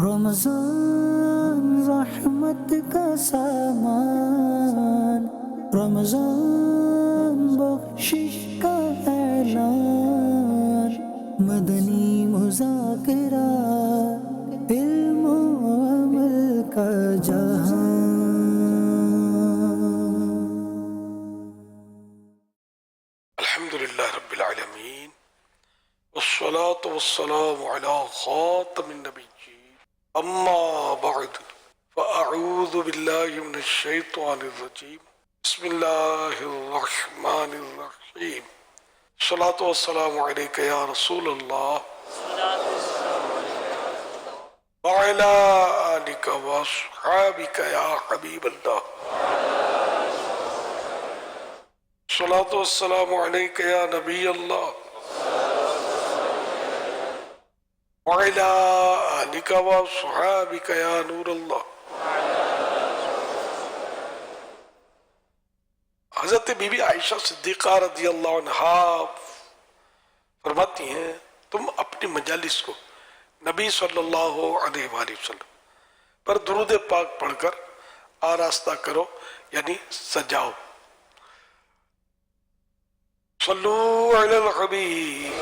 رمضان رحمت کا سامان، رمضان بخشش کا اعلان، مدنی مذاکرہ علم و عمل کا جہان۔ الحمدللہ رب العالمین والصلاة والسلام علی خاتم النبیین اما بعد فاعوذ باللہ من الشیطان الرجیم بسم اللہ الرحمن الرحیم الصلاة والسلام علیک یا رسول اللہ وعلی آلک واصحابک یا حبیب اللہ الصلاة والسلام علیک یا نبی اللہ وعلی آلک واصحابک یا نور اللہ۔ حضرت بی بی عائشہ صدیقہ رضی اللہ عنہا فرماتی ہیں تم اپنی مجالس کو نبی صلی اللہ علیہ وآلہ وسلم پر درود پاک پڑھ کر آراستہ کرو، یعنی سجاؤ۔ صلو علی الحبیب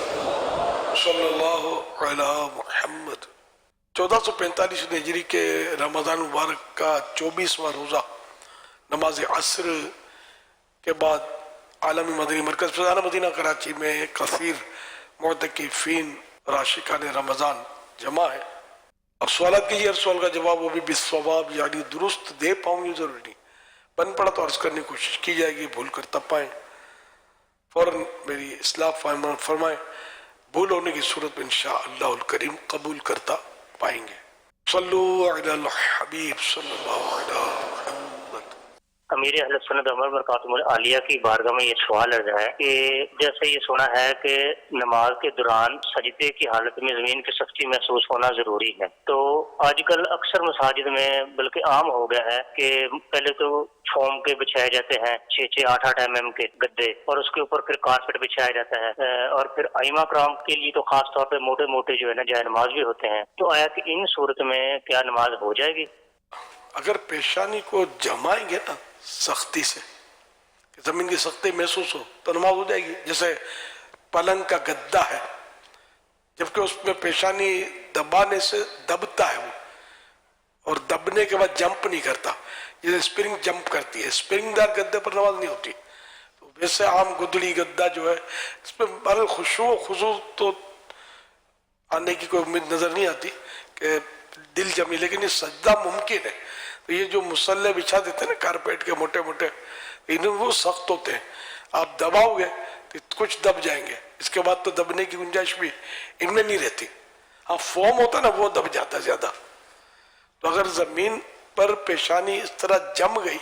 صلی اللہ علی محمد۔ 1445 ہجری کے رمضان مبارک کا 24واں روزہ نماز عصر کے بعد عالمی مدنی مرکز فضانہ مدینہ کراچی میں کثیر معتکفین راشقان رمضان جمع ہے۔ اب سوالات کیجیے، ہر سوال کا جواب وہ بھی بالصواب یعنی درست دے پاؤں یہ ضروری نہیں، بن پڑا تو عرض کرنے کی کوشش کی جائے گی، بھول کر تب پائیں فوراً میری اصلاح فرمائیں، بھول ہونے کی صورت میں انشاءاللہ الکریم قبول کرتا پائیں گے۔ صلو علی الحبیب صلی اللہ علیہ محمد۔ امیر اہل سنت عمر برکاتہ عالیہ کی بارگاہ میں یہ سوال عرض ہے کہ جیسے یہ سنا ہے کہ نماز کے دوران سجدے کی حالت میں زمین کی سختی محسوس ہونا ضروری ہے، تو آج کل اکثر مساجد میں بلکہ عام ہو گیا ہے کہ پہلے تو فوم کے بچھائے جاتے ہیں 6-8 mm کے گدے، اور اس کے اوپر پھر کارپیٹ بچھایا جاتا ہے، اور پھر ائمہ کرام کے لیے تو خاص طور پہ موٹے موٹے جو ہے نا جائے نماز بھی ہوتے ہیں، تو آیا کہ ان صورت میں کیا نماز ہو جائے گی؟ اگر پیشانی کو جمائیں گے نا سختی سے، کہ زمین کی سختی محسوس ہو تو نماز ہو جائے گی۔ جیسے پلنگ کا گدا ہے، جبکہ اس میں پیشانی دبانے سے دبتا ہے وہ، اور دبنے کے بعد جمپ نہیں کرتا، جیسے اسپرنگ جمپ کرتی ہے، اسپرنگ دار گدے پر نماز نہیں ہوتی۔ تو ویسے عام گدڑی گدا جو ہے اس میں بہرحال خشوع و خضوع تو آنے کی کوئی امید نظر نہیں آتی کہ دل جمی، لیکن یہ سجدہ ممکن ہے۔ تو یہ جو مسلح بچھا دیتے ہیں نا کارپیٹ کے موٹے موٹے، وہ سخت ہوتے ہیں، آپ دباؤ گے تو کچھ دب جائیں گے، اس کے بعد تو دبنے کی گنجائش بھی ان میں نہیں رہتی۔ ہاں فوم ہوتا نا وہ دب جاتا ہے زیادہ۔ تو اگر زمین پر پیشانی اس طرح جم گئی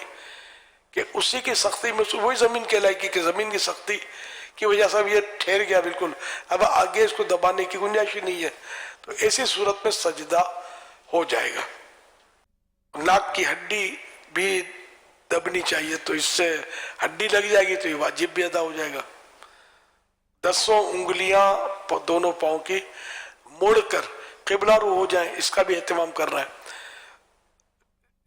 کہ اسی کی سختی میں وہی زمین کہلائے گی کہ زمین کی سختی کی وجہ سے یہ ٹھہر گیا بالکل، اب آگے اس کو دبانے کی گنجائش ہی نہیں ہے، تو ایسی صورت میں سجدہ ہو جائے گا۔ ناک کی ہڈی بھی دبنی چاہیے، تو اس سے ہڈی لگ جائے گی تو یہ واجب بھی ادا ہو جائے گا۔ 10 انگلیاں دونوں پاؤں کی موڑ کر قبلہ رو ہو جائیں، اس کا بھی اہتمام کر رہا ہے۔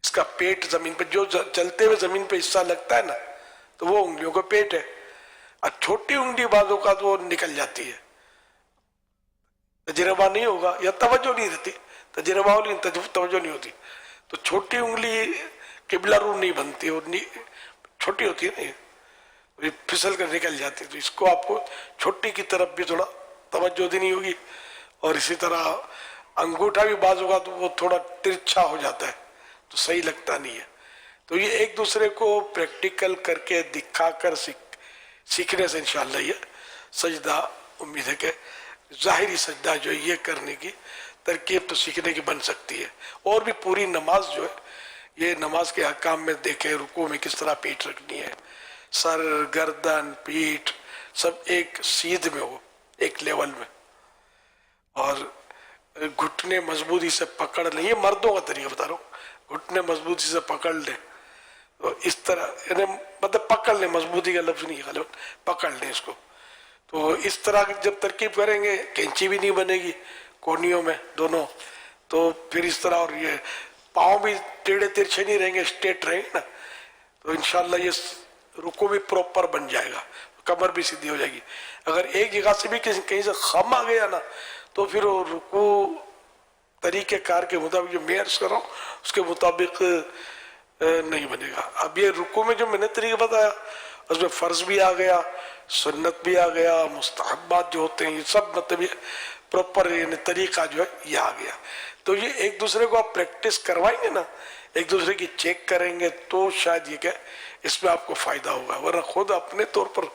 اس کا پیٹ زمین پہ، جو چلتے ہوئے زمین پہ حصہ لگتا ہے نا تو وہ انگلیوں کا پیٹ ہے، اور چھوٹی انگلی بعضوں کا تو نکل جاتی ہے، تجربہ نہیں ہوگا یا توجہ نہیں رہتی، تجربہ ہو لیکن توجہ نہیں ہوتی، تو چھوٹی انگلی قبلہ رو نہیں بنتی، اور چھوٹی ہوتی ہے نہیں، پھسل کر نکل جاتی، تو اس کو آپ کو چھوٹی کی طرف بھی تھوڑا توجہ دینی ہوگی۔ اور اسی طرح انگوٹھا بھی بعض ہوگا تو وہ تھوڑا ترچھا ہو جاتا ہے تو صحیح لگتا نہیں ہے۔ تو یہ ایک دوسرے کو پریکٹیکل کر کے دکھا کر سیکھنے سے انشاءاللہ یہ سجدہ، امید ہے کہ ظاہری سجدہ جو یہ کرنے کی ترکیب تو سیکھنے کی بن سکتی ہے۔ اور بھی پوری نماز جو ہے، یہ نماز کے احکام میں دیکھیں، رکوع میں کس طرح پیٹ رکھنی ہے، سر، گردن، پیٹھ سب ایک سیدھ میں ہو، ایک لیول میں، اور گھٹنے مضبوطی سے پکڑ لیں، یہ مردوں کا طریقہ بتا رہا ہوں، گھٹنے مضبوطی سے پکڑ لیں، تو اس طرح یعنی مطلب پکڑ لیں، مضبوطی کا لفظ نہیں غالباً، پکڑ لیں اس کو۔ تو اس طرح جب ترکیب کریں گے کینچی بھی نہیں بنے گی کونیوں میں دونوں، تو پھر اس طرح، اور یہ پاؤں بھی ٹیڑھے ترچھے نہیں رہیں گے، اسٹریٹ رہیں گے نا، تو انشاءاللہ یہ رکوع بھی پراپر بن جائے گا، کمر بھی سیدھی ہو جائے گی۔ اگر ایک جگہ سے بھی کہیں سے خم آ گیا نا تو پھر وہ رکوع طریقہ کار کے مطابق جو میں عرض کر رہا ہوں اس کے مطابق نہیں بنے گا۔ اب یہ رکوع میں جو میں نے طریقہ بتایا اس میں فرض بھی آ گیا، سنت بھی آ گیا، مستحبات جو ہوتے ہیں یہ سب مطلب یہ پراپر یعنی طریقہ جو ہے یہ آ گیا۔ تو یہ ایک دوسرے کو آپ پریکٹس کروائیں گے نا، ایک دوسرے کی چیک کریں گے تو شاید یہ کہ اس میں آپ کو فائدہ ہوگا، ورنہ خود اپنے طور پر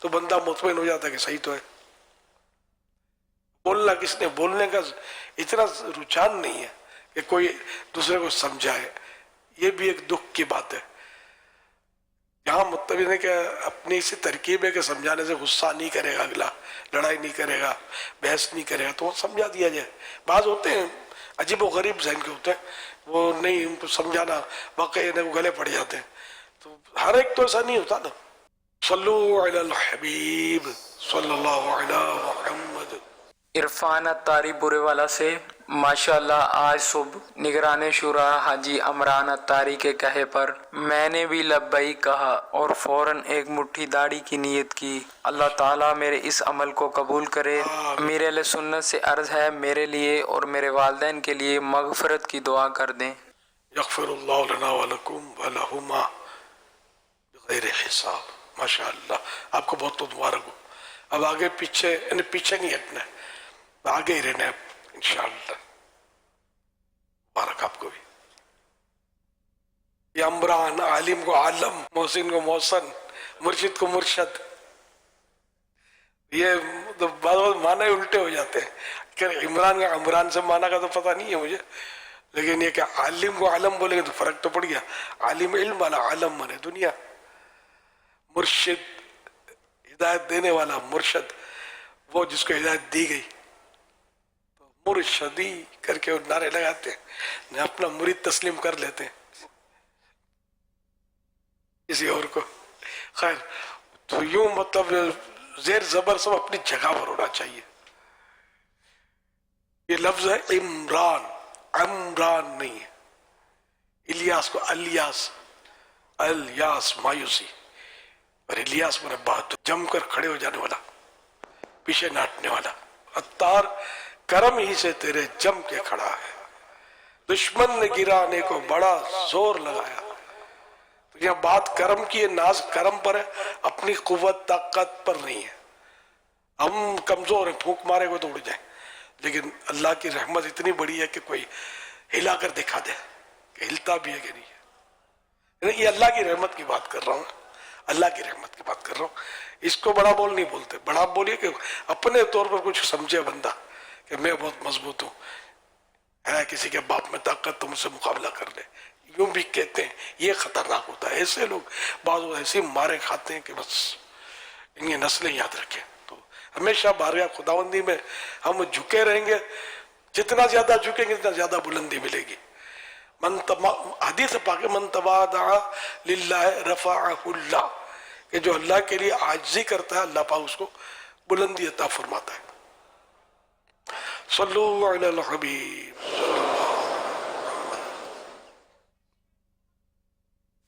تو بندہ مطمئن ہو جاتا ہے کہ صحیح تو ہے۔ بولنا کس نے، بولنے کا اتنا رجحان نہیں ہے کہ کوئی دوسرے کو سمجھائے، یہ بھی ایک دکھ کی بات ہے۔ یہاں مطلب ہے کہ اپنی اسی ترکیب ہے کہ سمجھانے سے غصہ نہیں کرے گا اگلا، لڑائی نہیں کرے گا، بحث نہیں کرے گا، تو وہ سمجھا دیا جائے۔ بعض ہوتے ہیں عجیب و غریب ذہن کے ہوتے ہیں، وہ نہیں ان کو سمجھانا واقعی وہ گلے پڑ جاتے ہیں، تو ہر ایک تو ایسا نہیں ہوتا نا۔ صلو علی الحبیب صلی اللہ علی محمد۔ عرفان اتاری برے والا سے، ماشاءاللہ آج صبح نگران شورا حاجی عمران اتاری کے کہے پر میں نے بھی لبیک کہا اور فوراً ایک مٹھی داڑھی کی نیت کی۔ اللہ تعالیٰ میرے اس عمل کو قبول کرے۔ میرے اہل سنت سے عرض ہے میرے لیے اور میرے والدین کے لیے مغفرت کی دعا کر دیں۔ یغفر اللہ لنا ولکم ولہما بغیر حساب۔ ماشاءاللہ آپ کو بہت بہت مبارک ہو۔ اب آگے پیچھے یعنی پیچھے نہیں ہٹنا ہے، آگے ہی رہنا ہے انشاءاللہ۔ مبارک آپ کو بھی۔ یہ عمران، عالم کو عالم، محسن کو محسن، مرشد کو مرشد، یہ بعض معنی الٹے ہو جاتے ہیں کہ عمران کا عمران سے معنی کا تو پتہ نہیں ہے مجھے، لیکن یہ کہ عالم کو عالم بولیں گے تو فرق تو پڑ گیا۔ عالم علم والا، عالم مانے دنیا، مرشد ہدایت دینے والا، مرشد وہ جس کو ہدایت دی گئی، مرشدی کر کے نعرے لگاتے ہیں، اپنا مرید تسلیم کر لیتے ہیں کسی اور کو۔ خیر، تو یوں مطلب زیر زبر سب اپنی جگہ پر ہونا چاہیے۔ یہ لفظ ہے عمران، عمران نہیں ہے۔ الیاس کو الیاس، الیاس مایوسی، اور الیاس میں بہت جم کر کھڑے ہو جانے والا، پیچھے ناٹنے والا۔ اتار کرم ہی سے تیرے جم کے کھڑا ہے، دشمن نے گرانے کو بڑا زور لگایا۔ تو یہاں بات کرم کی ہے، ناز کرم پر ہے، اپنی قوت طاقت پر نہیں ہے۔ ہم کمزور ہیں، پھونک مارے کو تو اڑ جائیں، لیکن اللہ کی رحمت اتنی بڑی ہے کہ کوئی ہلا کر دکھا دے کہ ہلتا بھی ہے کہ نہیں ہے۔ یہ اللہ کی رحمت کی بات کر رہا ہوں، اللہ کی رحمت کی بات کر رہا ہوں۔ اس کو بڑا بول نہیں بولتے، بڑا بولیے کہ اپنے طور پر کچھ سمجھے بندہ کہ میں بہت مضبوط ہوں، ہے کسی کے باپ میں طاقت تو مجھ سے مقابلہ کر لے، یوں بھی کہتے ہیں۔ یہ خطرناک ہوتا ہے، ایسے لوگ بعض ایسے مارے کھاتے ہیں کہ بس یہ نسلیں یاد رکھیں۔ تو ہمیشہ بارگاہ خداوندی میں ہم جھکے رہیں گے، جتنا زیادہ جھکیں گے اتنا زیادہ بلندی ملے گی۔ حدیث پاک من تواضع للہ رفعہ اللہ، کہ جو اللہ کے لیے عاجزی کرتا ہے اللہ پاک اس کو بلندی عطا فرماتا ہے۔ صلو علی الحبیب۔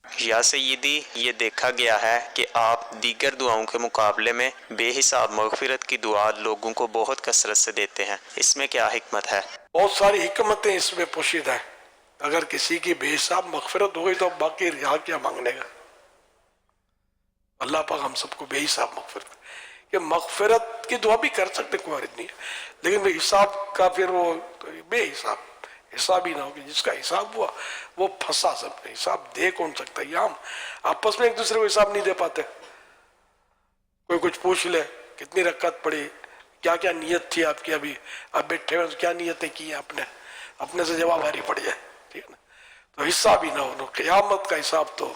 یا سیدی، یہ دیکھا گیا ہے کہ آپ دیگر دعاؤں کے مقابلے میں بے حساب مغفرت کی دعا لوگوں کو بہت کثرت سے دیتے ہیں، اس میں کیا حکمت ہے؟ بہت ساری حکمتیں اس میں پوشیدہ ہیں۔ اگر کسی کی بے حساب مغفرت ہو گئی تو باقی یہاں کیا مانگنے گا؟ اللہ پاک ہم سب کو بے حساب مغفرت، کہ مغفرت کی دعا بھی کر سکتے، کوئی حرج نہیں ہے، لیکن بے حساب کا پھر وہ بے حساب حساب ہی نہ ہوگی، جس کا حساب ہوا وہ پھنسا سب نے۔ حساب دے کون سکتا ہے؟ ہم آپس میں ایک دوسرے کو حساب نہیں دے پاتے۔ کوئی کچھ پوچھ لے، کتنی رکعت پڑی، کیا کیا نیت تھی آپ کی، ابھی آپ بیٹھے ہوئے کیا نیتیں کی ہیں آپ نے، اپنے سے جواب ہاری پڑ جائے، ٹھیک ہے نا؟ تو حساب ہی نہ ہو، قیامت کا حساب تو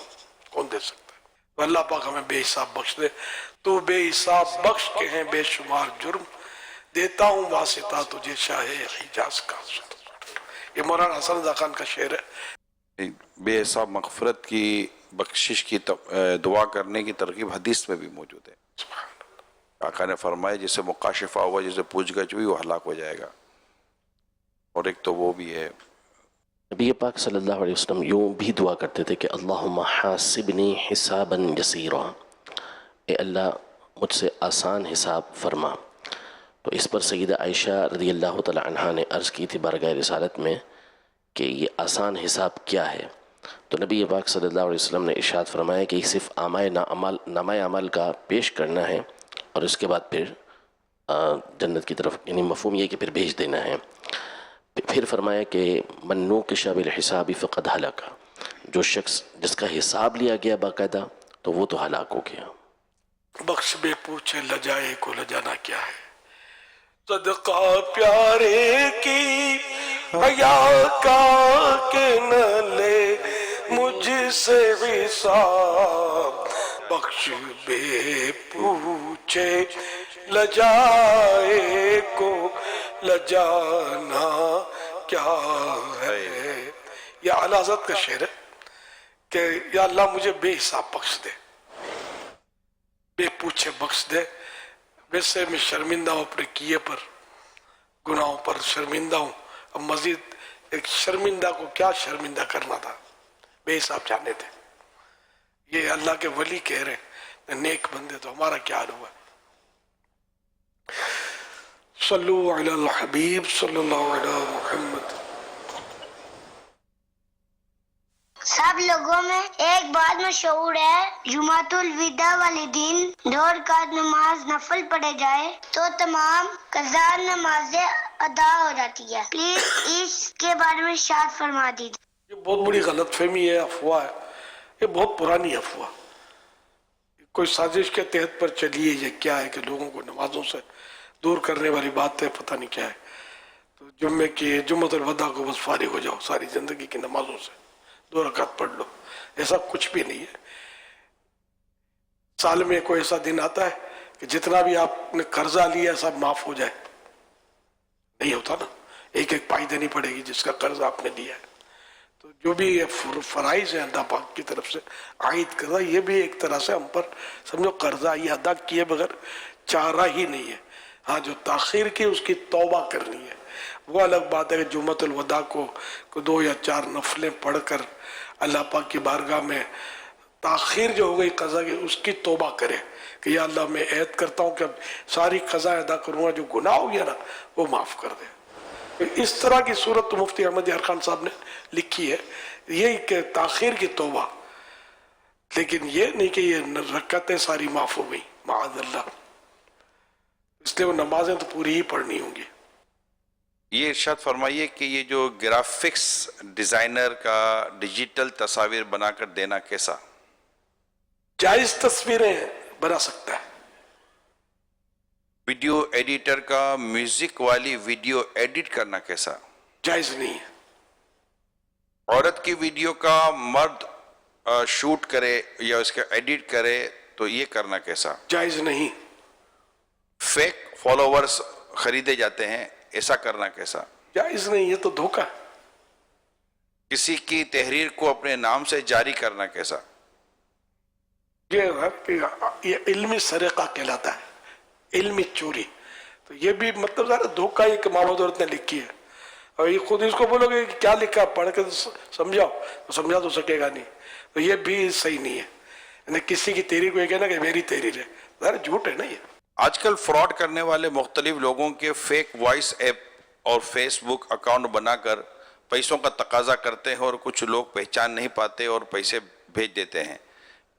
کون دے سکتا ہے؟ تو اللہ پاک ہمیں بے حساب بخش دے۔ تو بے حساب بخش کے ہیں بے شمار جرم، دیتا ہوں واسطہ تجھے شاہ حجاز کا۔ یہ مولانا حسن رضا خان کا شعر ہے۔ بے حساب مغفرت کی بخشش کی دعا کرنے کی ترغیب حدیث میں بھی موجود ہے۔ آقا نے فرمایا جسے مکاشفہ ہوا، جسے پوچھ گچھ ہوئی، وہ ہلاک ہو جائے گا۔ اور ایک تو وہ بھی ہے نبی پاک صلی اللہ علیہ وسلم یوں بھی دعا کرتے تھے کہ اللہم حاسبنی حسابا یسیرا، اے اللہ مجھ سے آسان حساب فرما۔ تو اس پر سیدہ عائشہ رضی اللہ تعالی عنہا نے عرض کی تھی بارگاہ رسالت میں کہ یہ آسان حساب کیا ہے؟ تو نبی پاک صلی اللہ علیہ وسلم نے ارشاد فرمایا کہ صرف نامہ عمل کا پیش کرنا ہے اور اس کے بعد پھر جنت کی طرف، یعنی مفہوم یہ کہ پھر بھیج دینا ہے۔ پھر فرمایا کہ من نوقش بالحساب فقد ہلاک، جو شخص جس کا حساب لیا گیا باقاعدہ تو وہ تو ہلاک ہو گیا۔ بخش بے پوچھے لجائے کو لجانا کیا ہے، صدقہ پیارے کی حیا کا کہ نہ لے مجھ سے حساب، بخش بے پوچھے لجائے کو لجانا کیا ہے۔ یہ اعلیٰ حضرت کا شعر ہے کہ یا اللہ مجھے بے حساب بخش دے، بے پوچھے بخش دے۔ ویسے میں شرمندہ ہوں اپنے کیے پر، گناہوں پر شرمندہ ہوں، اب مزید ایک شرمندہ کو کیا شرمندہ کرنا تھا، بے حساب جانے تھے۔ یہ اللہ کے ولی کہہ رہے ہیں، نیک بندے تو ہمارا کیا حال ہوا۔ صلو علی الحبیب صلی اللہ علیہ محمد۔ سب لوگوں میں ایک بات مشہور ہے، جمعۃ الوداع والے دن 2 رکعت نماز نفل پڑھے جائے تو تمام قضا نمازیں ادا ہو جاتی ہے۔ پلیز اس کے بارے میں ارشاد فرما دیجیے۔ یہ بہت بڑی غلط فہمی ہے، افواہ ہے، یہ بہت پرانی افواہ، کوئی سازش کے تحت پر چلی ہے۔ یہ کیا ہے کہ لوگوں کو نمازوں سے دور کرنے والی بات ہے، پتہ نہیں کیا ہے۔ تو جمعے کی جمعۃ الوداع کو بس فارغ ہو جاؤ، ساری زندگی کی نمازوں سے 2 رکعت پڑھ لو، ایسا کچھ بھی نہیں ہے۔ سال میں کوئی ایسا دن آتا ہے کہ جتنا بھی آپ نے قرضہ لیا سب معاف ہو جائے؟ نہیں ہوتا نا، ایک ایک پائی دینی پڑے گی جس کا قرض آپ نے لیا ہے۔ تو جو بھی فرائض ہیں اللہ پاک کی طرف سے عائد قرضہ، یہ بھی ایک طرح سے ہم پر سمجھو قرضہ، یہ ادا کیے بغیر چارہ ہی نہیں ہے۔ ہاں جو تاخیر کی اس کی توبہ کرنی ہے، وہ الگ بات ہے کہ جمعۃ الوداع کو 2 یا 4 نفلیں پڑھ کر اللہ پاک کی بارگاہ میں تاخیر جو ہو گئی قضا کی اس کی توبہ کرے کہ یا اللہ میں عہد کرتا ہوں کہ اب ساری قضا ادا کروں گا، جو گناہ ہو گیا نا وہ معاف کر دے۔ اس طرح کی صورت تو مفتی احمد یار خان صاحب نے لکھی ہے، یہی کہ تاخیر کی توبہ، لیکن یہ نہیں کہ یہ رکعتیں ساری معاف ہو گئی، معاذ اللہ۔ اس لیے وہ نمازیں تو پوری ہی پڑھنی ہوں گی۔ یہ ارشاد فرمائیے کہ یہ جو گرافکس ڈیزائنر کا ڈیجیٹل تصاویر بنا کر دینا کیسا؟ جائز تصویریں بنا سکتا ہے۔ ویڈیو ایڈیٹر کا میوزک والی ویڈیو ایڈٹ کرنا کیسا؟ جائز نہیں ہے۔ عورت کی ویڈیو کا مرد شوٹ کرے یا اس کا ایڈٹ کرے تو یہ کرنا کیسا؟ جائز نہیں۔ فیک فالوورز خریدے جاتے ہیں، ایسا کرنا کیسا؟ جائز نہیں، یہ تو دھوکہ ہے۔ کسی کی تحریر کو اپنے نام سے جاری کرنا کیسا؟ یہ ہے کہ یہ علمی سرقہ کہلاتا ہے، علمی چوری۔ تو یہ بھی مطلب ذرا دھوکہ ہے کہ محمد عورت نے لکھی ہے، اور یہ خود اس کو بولو گے کہ کیا لکھا، پڑھ کے سمجھاؤ تو سمجھا تو سکے گا نہیں، تو یہ بھی صحیح نہیں ہے۔ یعنی کسی کی تحریر کو یہ کہنا کہ میری تحریر ہے، ذرا جھوٹ ہے نا یہ۔ آج کل فراڈ کرنے والے مختلف لوگوں کے فیک وائس ایپ اور فیس بک اکاؤنٹ بنا کر پیسوں کا تقاضا کرتے ہیں اور کچھ لوگ پہچان نہیں پاتے اور پیسے بھیج دیتے ہیں۔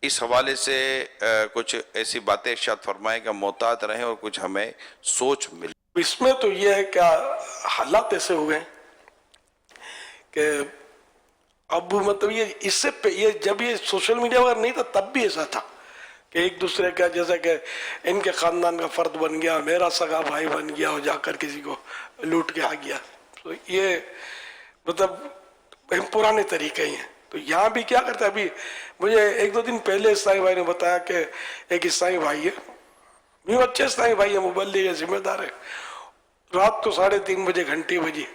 اس حوالے سے کچھ ایسی باتیں ارشاد فرمائیں کہ محتاط رہیں اور کچھ ہمیں سوچ ملے۔ اس میں تو یہ ہے کہ حالات ایسے ہوئے ہیں کہ اب مطلب یہ اس سے یہ جب یہ سوشل میڈیا وغیرہ نہیں تھا تب بھی ایسا تھا کہ ایک دوسرے کا جیسا کہ ان کے خاندان کا فرد بن گیا، میرا سگا بھائی بن گیا اور جا کر کسی کو لوٹ کے آ گیا۔ تو یہ مطلب پرانے طریقے ہی ہیں۔ تو یہاں بھی کیا کرتا ہے، ابھی مجھے 1-2 دن پہلے عیسائی بھائی نے بتایا کہ ایک عیسائی بھائی ہے، یوں اچھے عیسائی بھائی ہے، مبلغ ہے، ذمہ دار ہے، رات کو 3:30 بجے گھنٹی بجی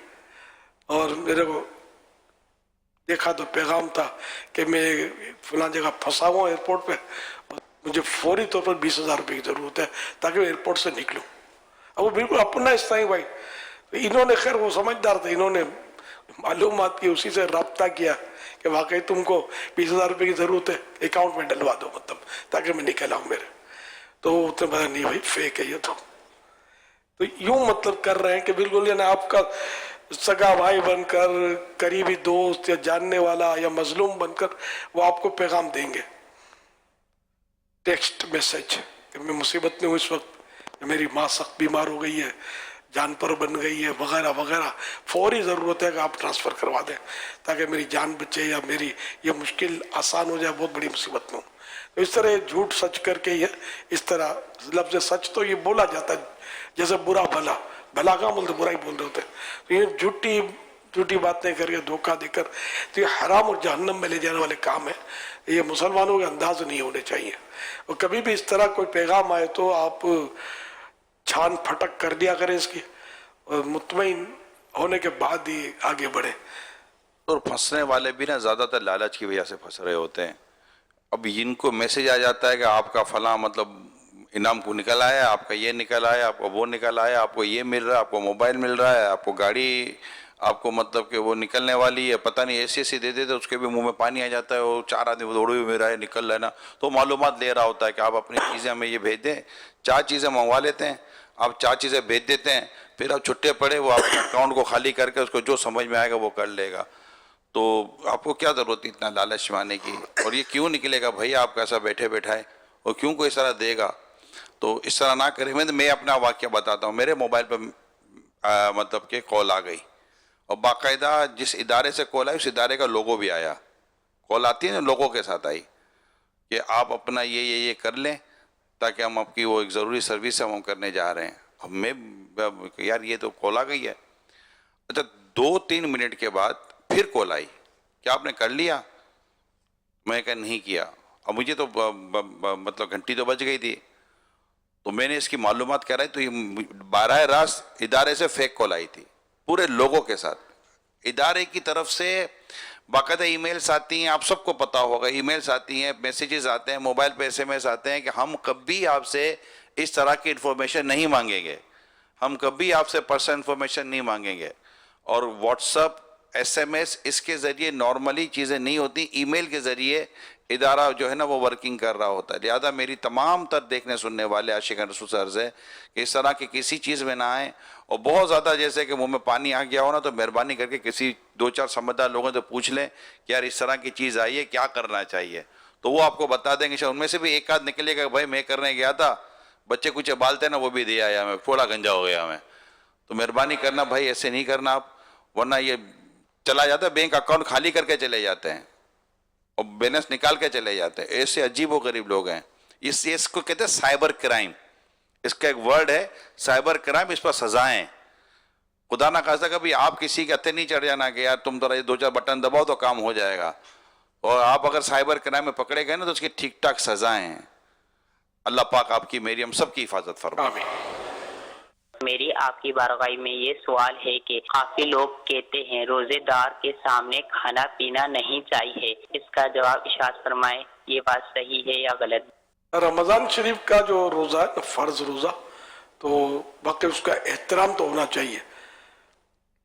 اور میرے کو دیکھا تو پیغام تھا کہ میں فلاں جگہ پھنسا ہوا ایئرپورٹ پہ، مجھے فوری طور پر 20,000 روپے کی ضرورت ہے تاکہ میں ایئرپورٹ سے نکلوں۔ اب وہ بالکل اپنا عیسائی بھائی، تو انہوں نے خیر وہ سمجھدار تھے, انہوں نے معلومات کی, اسی سے رابطہ کیا کہ واقعی تم کو 20,000 روپے کی ضرورت ہے, اکاؤنٹ میں ڈلوا دو مطلب تاکہ میں نکل آؤں میرے. تو اس نے بتا نہیں بھائی فیک ہے یہ تو یوں مطلب کر رہے ہیں کہ بالکل یعنی آپ کا سگا بھائی بن کر, قریبی دوست یا جاننے والا یا مظلوم بن کر وہ آپ کو پیغام دیں گے, ٹیکسٹ میسج کہ میں مصیبت میں ہوں اس وقت, میری ماں سخت بیمار ہو گئی ہے, جان پر بن گئی ہے وغیرہ وغیرہ, فوری ضرورت ہے کہ آپ ٹرانسفر کروا دیں تاکہ میری جان بچے یا میری یہ مشکل آسان ہو جائے, بہت بڑی مصیبت میں ہوں. تو اس طرح جھوٹ سچ کر کے یہ اس طرح لفظ سچ تو یہ بولا جاتا ہے جیسے برا بھلا, بھلا کہاں بولتے برا ہی بول رہے ہوتے ہیں. تو یہ جھوٹی باتیں کر کے دھوکہ دے کر تو یہ حرام اور جہنم میں لے جانے والے کام ہیں. یہ مسلمانوں کے انداز نہیں ہونے چاہیے. اور کبھی بھی اس طرح کوئی پیغام آئے تو آپ چھان پھٹک کر دیا کریں اس کی, اور مطمئن ہونے کے بعد ہی آگے بڑھیں. اور پھنسنے والے بھی نا زیادہ تر لالچ کی وجہ سے پھنس رہے ہوتے ہیں. اب ان کو میسج آ جاتا ہے کہ آپ کا فلاں مطلب انعام کو نکل آیا, آپ کا یہ نکل آیا, آپ کو وہ نکل آیا, آپ کو یہ مل رہا ہے, آپ کو موبائل مل رہا ہے, آپ کو گاڑی, آپ کو مطلب کہ وہ نکلنے والی ہے, پتہ نہیں ایسی دے دیتے اس کے بھی منہ میں پانی آ جاتا ہے. وہ 4 آدمی دوڑے ہوئے میرا ہے نکل رہا ہے نا, تو معلومات لے رہا ہوتا ہے کہ آپ اپنی چیزیں ہمیں یہ بھیج دیں. 4 چیزیں منگوا لیتے ہیں, آپ 4 چیزیں بھیج دیتے ہیں, پھر آپ چھٹے پڑے وہ اپنے اکاؤنٹ کو خالی کر کے اس کو جو سمجھ میں آئے گا وہ کر لے گا. تو آپ کو کیا ضرورت ہے اتنا لالچ مانے کی؟ اور یہ کیوں نکلے گا بھائی آپ کیسا بیٹھے بیٹھائے, اور کیوں کوئی اس طرح دے گا؟ تو اس طرح نہ کریں. میں اپنا واقعہ بتاتا ہوں. میرے موبائل پہ مطلب کہ کال آ گئی, اور باقاعدہ جس ادارے سے کال آئی اس ادارے کا لوگو بھی آیا. کال آتی ہے نا لوگوں کے ساتھ آئی کہ آپ اپنا یہ کر لیں تاکہ ہم آپ کی وہ ایک ضروری سروس ہم کرنے جا رہے ہیں. اب میں یار یہ تو کال آ گئی ہے. اچھا 2-3 منٹ کے بعد پھر کال آئی, کیا آپ نے کر لیا؟ میں کہا نہیں کیا. اب مجھے تو مطلب گھنٹی تو بج گئی تھی, تو میں نے اس کی معلومات کرائی تو یہ براہ راست ادارے سے فیک کال آئی تھی پورے لوگوں کے ساتھ. ادارے کی طرف سے باقاعدہ ای میلز آتی ہیں, آپ سب کو پتا ہوگا, ای میلز آتی ہیں, میسیجز آتے ہیں, موبائل پہ SMS آتے ہیں کہ ہم کبھی آپ سے اس طرح کی انفارمیشن نہیں مانگیں گے, ہم کبھی آپ سے پرسنل انفارمیشن نہیں مانگیں گے. اور واٹس ایپ SMS اس کے ذریعے نارملی چیزیں نہیں ہوتی, ای میل کے ذریعے ادارہ جو ہے نا وہ ورکنگ کر رہا ہوتا ہے. لہذا میری تمام تر دیکھنے سننے والے عاشقان رسول سے عرض ہے کہ اس طرح کی کسی چیز میں نہ آئیں, اور بہت زیادہ جیسے کہ منہ میں پانی آ گیا ہو نا تو مہربانی کر کے کسی 2-4 سمجھدار لوگوں سے پوچھ لیں کہ یار اس طرح کی چیز آئی ہے کیا کرنا چاہیے, تو وہ آپ کو بتا دیں گے. ان میں سے بھی ایک آدھ نکلے گا بھائی میں کرنے گیا تھا, بچے کچھ بالتے نا وہ بھی دے آیا, میں تھوڑا گنجا ہو گیا میں. تو مہربانی کرنا بھائی ایسے نہیں کرنا آپ, ورنہ یہ چلا جاتا ہے بینک اکاؤنٹ خالی کر کے چلے جاتے ہیں اور بیلنس نکال کے چلے جاتے ہیں. ایسے عجیب و غریب لوگ ہیں. اس کو کہتے ہیں سائبر کرائم, اس کا ایک ورڈ ہے سائبر کرائم, اس پر سزائیں. خدا نہ خواستہ کبھی آپ کسی کے ہتھے نہیں چڑھ جانا کہ یار تم ذرا یہ 2-4 بٹن دباؤ تو کام ہو جائے گا, اور آپ اگر سائبر کرائم میں پکڑے گئے نا تو اس کی ٹھیک ٹھاک سزائیں ہیں. اللہ پاک آپ کی میری ہم سب کی حفاظت فرمائے. میری آپ کی بارگاہ میں یہ سوال ہے کہ کافی لوگ کہتے ہیں روزے دار کے سامنے کھانا پینا نہیں چاہیے, اس کا جواب ارشاد فرمائے, یہ بات صحیح ہے یا غلط؟ رمضان شریف کا جو روزہ ہے فرض روزہ, تو باقی اس کا احترام تو ہونا چاہیے,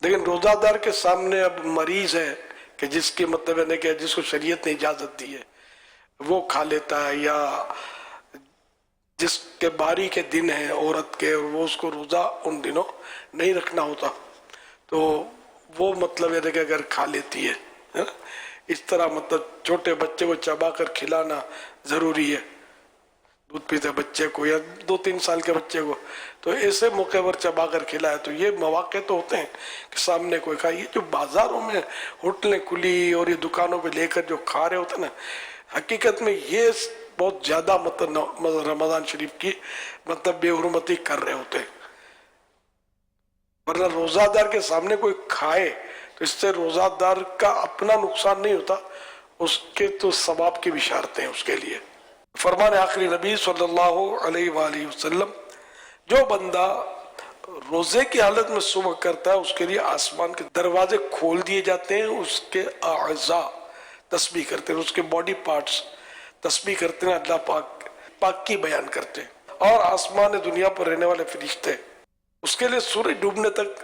لیکن روزہ دار کے سامنے اب مریض ہے کہ جس کی مطلب ہے کہ جس کو شریعت نے اجازت دی ہے وہ کھا لیتا ہے, یا جس کے باری کے دن ہیں عورت کے اور وہ اس کو روزہ ان دنوں نہیں رکھنا ہوتا, تو وہ مطلب ہے کہ اگر کھا لیتی ہے اس طرح مطلب چھوٹے بچے کو چبا کر کھلانا ضروری ہے, دودھ پیتے بچے کو یا 2-3 سال کے بچے کو, تو ایسے موقع پر چبا کر کھلائے. تو یہ مواقع تو ہوتے ہیں کہ سامنے کوئی کھائے. یہ جو بازاروں میں ہوٹلیں کھلی اور یہ دکانوں پہ لے کر جو کھا رہے ہوتے ہیں نا, حقیقت میں یہ بہت زیادہ مطلب رمضان شریف کی مطلب بے حرمتی کر رہے ہوتے ہیں. ورنہ روزہ دار کے سامنے کوئی کھائے تو اس سے روزہ دار کا اپنا نقصان نہیں ہوتا, اس کے تو ثواب کی بشارتیں ہیں اس کے لیے. فرمان آخری نبی صلی اللہ علیہ وآلہ وسلم, جو بندہ روزے کی حالت میں صبح کرتا ہے اس کے لیے آسمان کے دروازے کھول دیے جاتے ہیں, اس کے اعضاء تسبیح کرتے ہیں, اس کے باڈی پارٹس تسبیح کرتے ہیں, اللہ پاک کی بیان کرتے ہیں, اور آسمان دنیا پر رہنے والے فرشتے اس کے لیے سورج ڈوبنے تک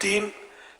3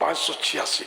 3586।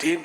3।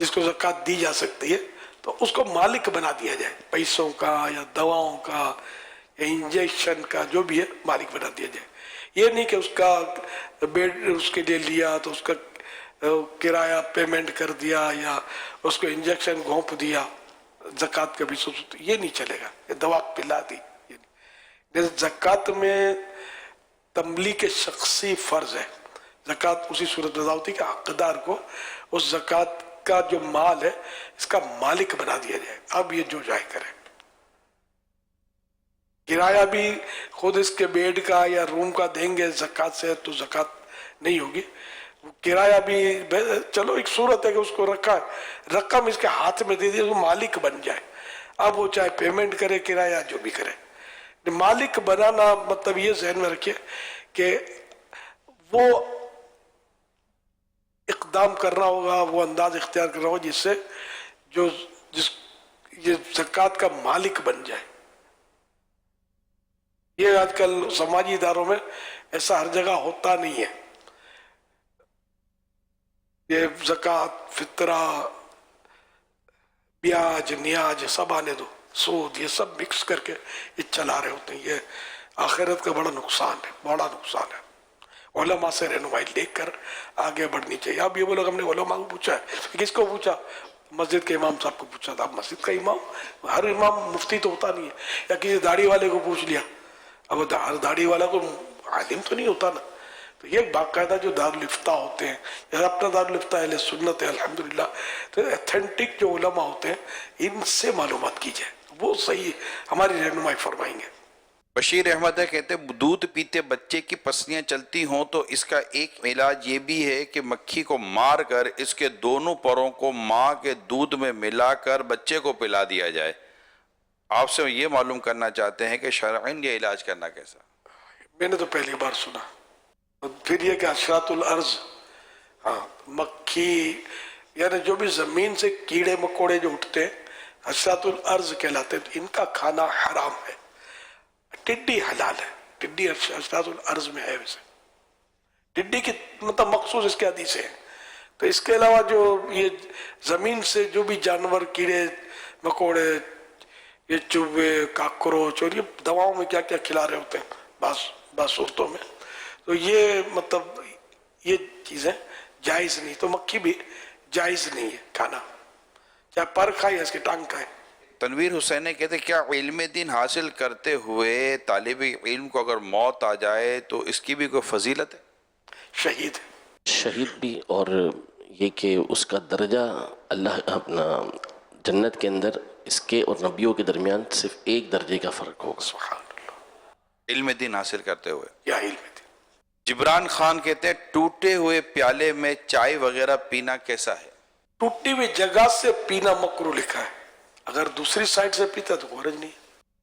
جس کو زکوٰۃ دی جا سکتی ہے تو اس کو مالک بنا دیا جائے، پیسوں کا یا دواؤں کا یا انجیکشن کا جو بھی ہے مالک بنا دیا جائے. یہ نہیں کہ اس کا بیڈ اس کے لیے لیا تو اس کا کرایہ پیمنٹ کر دیا یا اس کو انجیکشن گھونپ دیا زکوٰۃ کا بھی یہ نہیں چلے گا، یہ دوا پلا دی. زکوٰۃ میں تملیک شخصی فرض ہے. زکوٰۃ اسی صورت میں ہوتی ہے کہ حقدار کو اس زکوٰۃ کا جو مال ہے اس کا مالک بنا دیا جائے. اب یہ جو چاہے کرے. کرایہ بھی خود اس کے بیڈ کا یا روم کا دیں گے زکوٰۃ سے تو زکوٰۃ نہیں ہوگی. کرایہ بھی چلو ایک صورت ہے کہ اس کو رکھا ہے، رقم اس کے ہاتھ میں دے دی، وہ مالک بن جائے. اب وہ چاہے پیمنٹ کرے کرایہ جو بھی کرے. مالک بنانا مطلب یہ ذہن میں رکھے کہ وہ اقدام کرنا ہوگا، وہ انداز اختیار کرنا ہوگا جس سے جس یہ زکوٰۃ کا مالک بن جائے. یہ آج کل سماجی اداروں میں ایسا ہر جگہ ہوتا نہیں ہے. یہ زکوٰۃ، فطرہ، بیاج، نیاج سب آنے دو، سود، یہ سب مکس کر کے یہ چلا رہے ہوتے ہیں. یہ آخرت کا بڑا نقصان ہے، بڑا نقصان ہے. علماء سے رہنمائی لے کر آگے بڑھنی چاہیے. اب یہ بولو ہم نے علماء کو پوچھا ہے، کس کو پوچھا؟ مسجد کے امام صاحب کو پوچھا تھا. اب مسجد کا امام، ہر امام مفتی تو ہوتا نہیں ہے، یا کسی داڑھی والے کو پوچھ لیا. اب ہر داڑھی والا کو عالم تو نہیں ہوتا نا. تو یہ باقاعدہ جو دارالفتہ ہوتے ہیں، جیسے اپنا دارالفتہ اہل سنت ہے الحمدللہ، تو ایتھنٹک جو علماء ہوتے ہیں ان سے معلومات کی جائے، وہ صحیح ہماری رہنمائی فرمائیں گے. بشیر احمد ہے، کہتے ہیں دودھ پیتے بچے کی پسلیاں چلتی ہوں تو اس کا ایک علاج یہ بھی ہے کہ مکھی کو مار کر اس کے دونوں پروں کو ماں کے دودھ میں ملا کر بچے کو پلا دیا جائے. آپ سے یہ معلوم کرنا چاہتے ہیں کہ شرعاً یہ علاج کرنا کیسا؟ میں نے تو پہلی بار سنا. پھر یہ کہ حشرات الارض، مکھی یعنی جو بھی زمین سے کیڑے مکوڑے جو اٹھتے ہیں حشرات الارض کہلاتے ہیں، تو ان کا کھانا حرام ہے. ٹڈی حلال ہے، ٹڈی حشرات الارض میں ہے. ویسے ٹڈی کی مطلب مخصوص اس کے حدیث ہیں. تو اس کے علاوہ جو یہ زمین سے جو بھی جانور کیڑے مکوڑے، یہ چوہے، کاکروچ، اور یہ دواؤں میں کیا کیا کھلا رہے ہوتے ہیں بعض صورتوں میں، تو یہ مطلب یہ چیزیں جائز نہیں. تو مکھی بھی جائز نہیں ہے کھانا، چاہے پر کھائے یا اس کی ٹانگ کھائے. تنویر حسین نے کہتے کیا علم دین حاصل کرتے ہوئے طالب علم کو اگر موت آ جائے تو اس کی بھی کوئی فضیلت ہے؟ شہید بھی، اور یہ کہ اس کا درجہ اللہ اپنا جنت کے اندر اس کے اور نبیوں کے درمیان صرف ایک درجے کا فرق ہوگا. سبحان اللہ. علم دین حاصل کرتے ہوئے. یا علم دین. جبران خان کہتے ہیں ٹوٹے ہوئے پیالے میں چائے وغیرہ پینا کیسا ہے؟ ٹوٹی ہوئی جگہ سے پینا مکروہ لکھا ہے، اگر دوسری سائڈ سے پیتا تو حرج نہیں.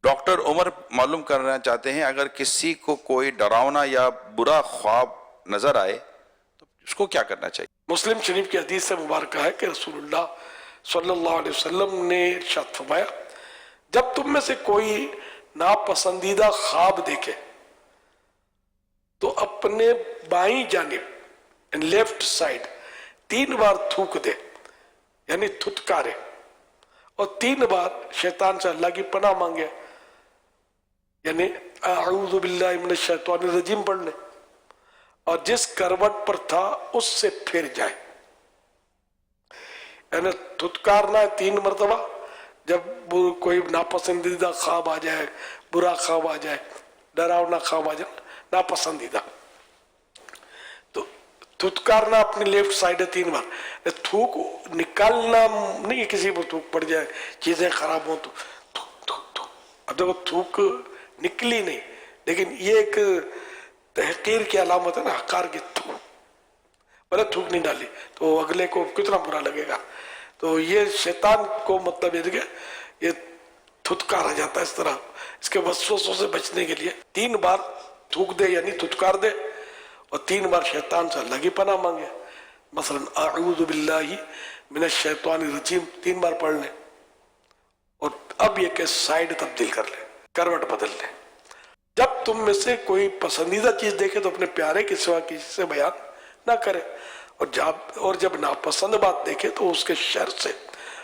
ڈاکٹر عمر معلوم کرنا چاہتے ہیں اگر کسی کو کوئی ڈراؤنا یا برا خواب نظر آئے تو اس کو کیا کرنا چاہیے؟ مسلم شریف کی حدیث سے مبارکہ ہے کہ رسول اللہ صلی اللہ علیہ وسلم نے ارشاد فرمایا جب تم میں سے کوئی ناپسندیدہ خواب دیکھے تو اپنے بائیں جانب لیفٹ سائڈ 3 بار تھوک دے، یعنی تھتکارے، اور 3 بار شیطان سے اللہ کی پناہ مانگے، یعنی اعوذ باللہ من الشیطان الرجیم پڑھ لے، اور جس کروٹ پر تھا اس سے پھر جائے. یعنی تھتکارنا ہے 3 مرتبہ جب کوئی ناپسندیدہ خواب آ جائے، برا خواب آ جائے، ڈراؤنا خواب آ جائے، ناپسندیدہ، تو تھتکارنا اپنی لیفٹ سائڈ ہے 3 بار. تھوک نکالنا نہیں، کسی پر تھوک پڑ جائے، چیزیں خراب ہوں تو تھوک تھوک تھوک. اب دیکھو تھوک نکلی نہیں، لیکن یہ ایک تحقیر کی علامت ہے نا، حقار کی. تھوک بھلے تھوک نہیں ڈالی تو اگلے کو کتنا برا لگے گا. تو یہ شیطان کو مطلب یہ تھتکارا جاتا ہے اس طرح. اس کے وسوسوں سے بچنے کے لیے 3 بار تھوک دے یعنی تھتکار دے، اور 3 بار شیطان سے اللہ کی پناہ مانگے. مثلا اعوذ باللہ من الشیطان الرجیم 3 بار پڑھ لیں، اور اب یہ کہ سائڈ تبدیل کر لیں، کروٹ بدل لیں. جب تم میں سے کوئی پسندیدہ چیز دیکھے تو اپنے پیارے کے سوا کسی سے بیان نہ کرے، اور جب ناپسند بات دیکھے تو اس کے شر سے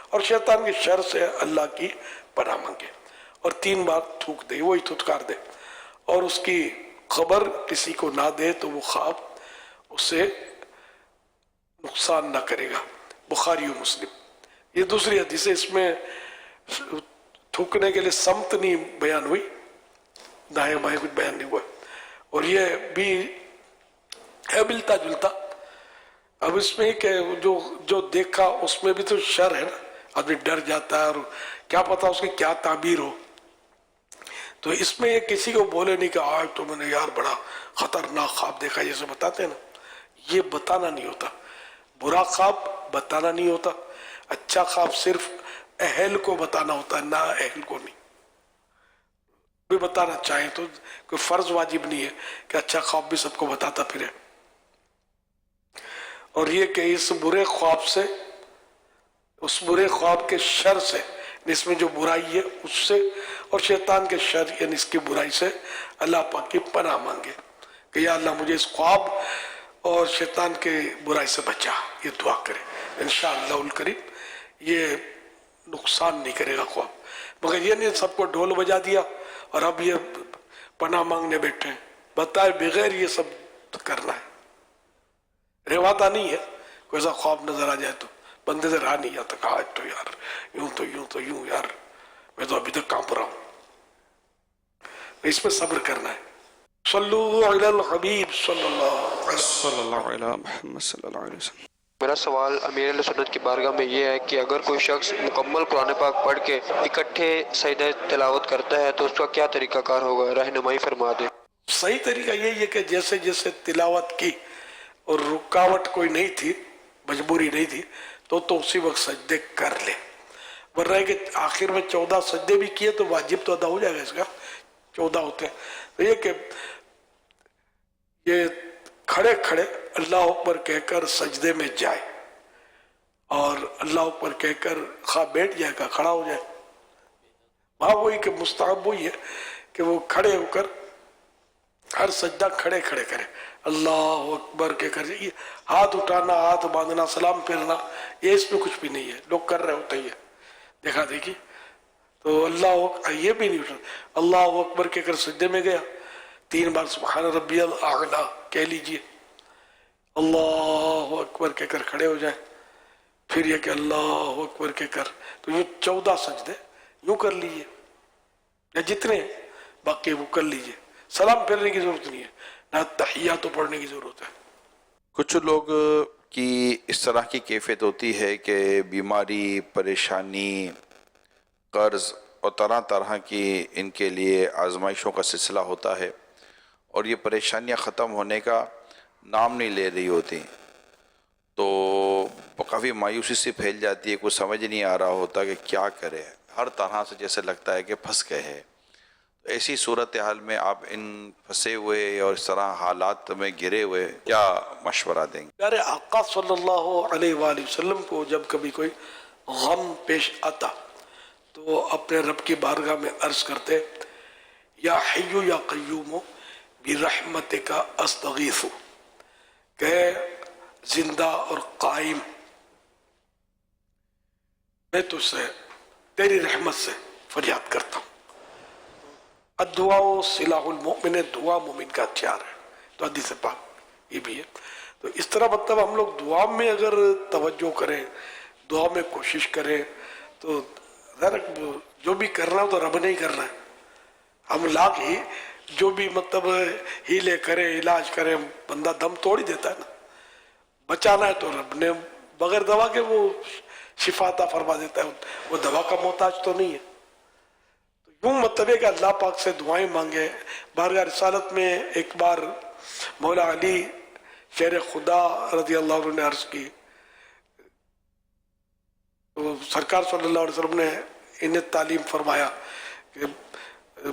اور شیطان کے شر سے اللہ کی پناہ مانگے، اور 3 بار تھوک دے، وہی تھتکار دے، اور اس کی خبر کسی کو نہ دے تو وہ خواب اسے نقصان نہ کرے گا۔ بخاری و مسلم۔ یہ دوسری حدیث ہے، اس میں تھوکنے کے لیے سمت نہیں بیان ہوئی، دائیں بائیں کچھ بیان نہیں ہوا، اور یہ بھی ہے ملتا جلتا۔ اب اس میں کہ جو دیکھا اس میں بھی تو شر ہے نا، آدمی ڈر جاتا ہے اور کیا پتا اس کی کیا تعبیر ہو، تو اس میں یہ کسی کو بولے نہیں کہ آج تو میں نے یار بڑا خطرناک خواب دیکھا، جیسے بتاتے ہیں نا، یہ بتانا نہیں ہوتا، برا خواب بتانا نہیں ہوتا، اچھا خواب صرف اہل کو بتانا ہوتا ہے، نہ اہل کو نہیں۔ بھی بتانا چاہیں تو کوئی فرض واجب نہیں ہے کہ اچھا خواب بھی سب کو بتاتا پھرے، اور یہ کہ اس برے خواب سے، اس برے خواب کے شر سے، اس میں جو برائی ہے اس سے، اور شیطان کے شر یعنی اس کی برائی سے اللہ پاک کی پناہ مانگے کہ یا اللہ مجھے اس خواب اور شیطان کے برائی سے بچا، یہ دعا کرے، انشاءاللہ الکریم یہ نقصان نہیں کرے گا خواب۔ مگر یہ نہیں سب کو ڈھول بجا دیا اور اب یہ پناہ مانگنے بیٹھے ہیں، بتائے بغیر یہ سب کرنا ہے، رواتا نہیں ہے۔ کوئی ایسا خواب نظر آ جائے تو بندے سے رہا نہیں جاتا کہ آج تو یار یوں یار میں تو ابھی تک کانپ رہا ہوں، اس میں صبر کرنا ہے۔ صلو علی الحبیب صلی اللہ علیہ وسلم۔ میرا سوال امیر علیہ سنت کی بارگاہ میں یہ ہے کہ اگر کوئی شخص مکمل قرآن پاک پڑھ کے اکٹھے سجدہ تلاوت کرتا ہے تو اس کا کیا طریقہ کار ہوگا، رہنمائی فرما دیں۔ صحیح طریقہ یہی ہے کہ جیسے جیسے تلاوت کی اور رکاوٹ کوئی نہیں تھی، مجبوری نہیں تھی، تو اسی وقت سجدے کر لے، ورنہ کہ آخر میں 14 سجدے بھی کیے تو واجب تو ادا ہو جائے گا، اس کا 14 ہوتے ہیں۔ تو یہ کہ یہ کھڑے کھڑے اللہ اکبر کہہ کر سجدے میں جائے، اور اللہ اکبر کہہ کر خواہ بیٹھ جائے گا کھڑا ہو جائے، وہاں وہی کہ مستحب وہی ہے کہ وہ کھڑے ہو کر ہر سجدہ کھڑے کھڑے کرے، اللہ اکبر کہہ کر، ہاتھ اٹھانا، ہاتھ باندھنا، سلام پھیرنا، یہ اس میں کچھ بھی نہیں ہے، لوگ کر رہے ہوتے ہی ہے دیکھا دیکھی، تو اللہ یہ بھی نہیں اٹھانا، اللہ اکبر کہہ کر سجدے میں گیا، 3 بار سبحان ربی الاعلیٰ کہہ لیجئے، اللہ اکبر کہہ کر کھڑے ہو جائیں، پھر یہ کہ اللہ اکبر کہہ کر، تو یہ 14 سجدے یوں کر لیجئے، یا جتنے باقی وہ کر لیجئے، سلام پھیرنے کی ضرورت نہیں ہے، نہ تحیات پڑھنے کی ضرورت ہے۔ کچھ لوگ کی اس طرح کی کیفیت ہوتی ہے کہ بیماری، پریشانی، قرض اور طرح طرح کی ان کے لیے آزمائشوں کا سلسلہ ہوتا ہے، اور یہ پریشانیاں ختم ہونے کا نام نہیں لے رہی ہوتی، تو کافی مایوسی سے پھیل جاتی ہے، کوئی سمجھ نہیں آ رہا ہوتا کہ کیا کرے، ہر طرح سے جیسے لگتا ہے کہ پھنس گئے ہیں۔ ایسی صورتحال میں آپ ان پھنسے ہوئے اور اس طرح حالات میں گرے ہوئے کیا مشورہ دیں گے؟ پیارے آقا صلی اللہ علیہ وآلہ وسلم کو جب کبھی کوئی غم پیش آتا تو اپنے رب کی بارگاہ میں عرض کرتے، یا حیو یا قیوم برحمتک استغیث، کہ زندہ اور قائم میں تجھ سے تیری رحمت سے فریاد کرتا ہوں۔ الدعاء سلاح المؤمن، دعا مومن کا ہتھیار ہے، تو حدیث پاک یہ بھی ہے۔ تو اس طرح مطلب ہم لوگ دعا میں اگر توجہ کریں، دعا میں کوشش کریں، تو جو بھی کرنا ہو تو رب نہیں کرنا ہے، ہم لاکھ ہی جو بھی مطلب ہیلے کریں، علاج کریں، بندہ دم توڑ ہی دیتا ہے نا، بچانا ہے تو رب نے بغیر دوا کے وہ شفا عطا فرما دیتا ہے، وہ دوا کا محتاج تو نہیں ہے۔ یوں مطلب ہے کہ اللہ پاک سے دعائیں مانگے۔ بارگاہ رسالت میں ایک بار مولا علی شیر خدا رضی اللہ عنہ نے عرض کی، تو سرکار صلی اللہ علیہ وسلم نے انہیں تعلیم فرمایا کہ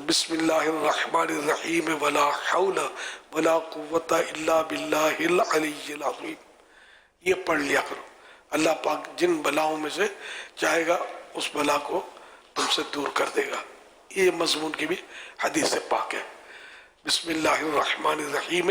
بسم اللہ الرحمن الرحیم ولا حول ولا قوت الا باللہ العلی العظیم، یہ پڑھ لیا کرو، اللہ پاک جن بلاؤں میں سے چاہے گا اس بلا کو تم سے دور کر دے گا۔ یہ مضمون کی بھی حدیث پاک ہے، بسم اللہ الرحمن الرحیم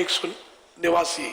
189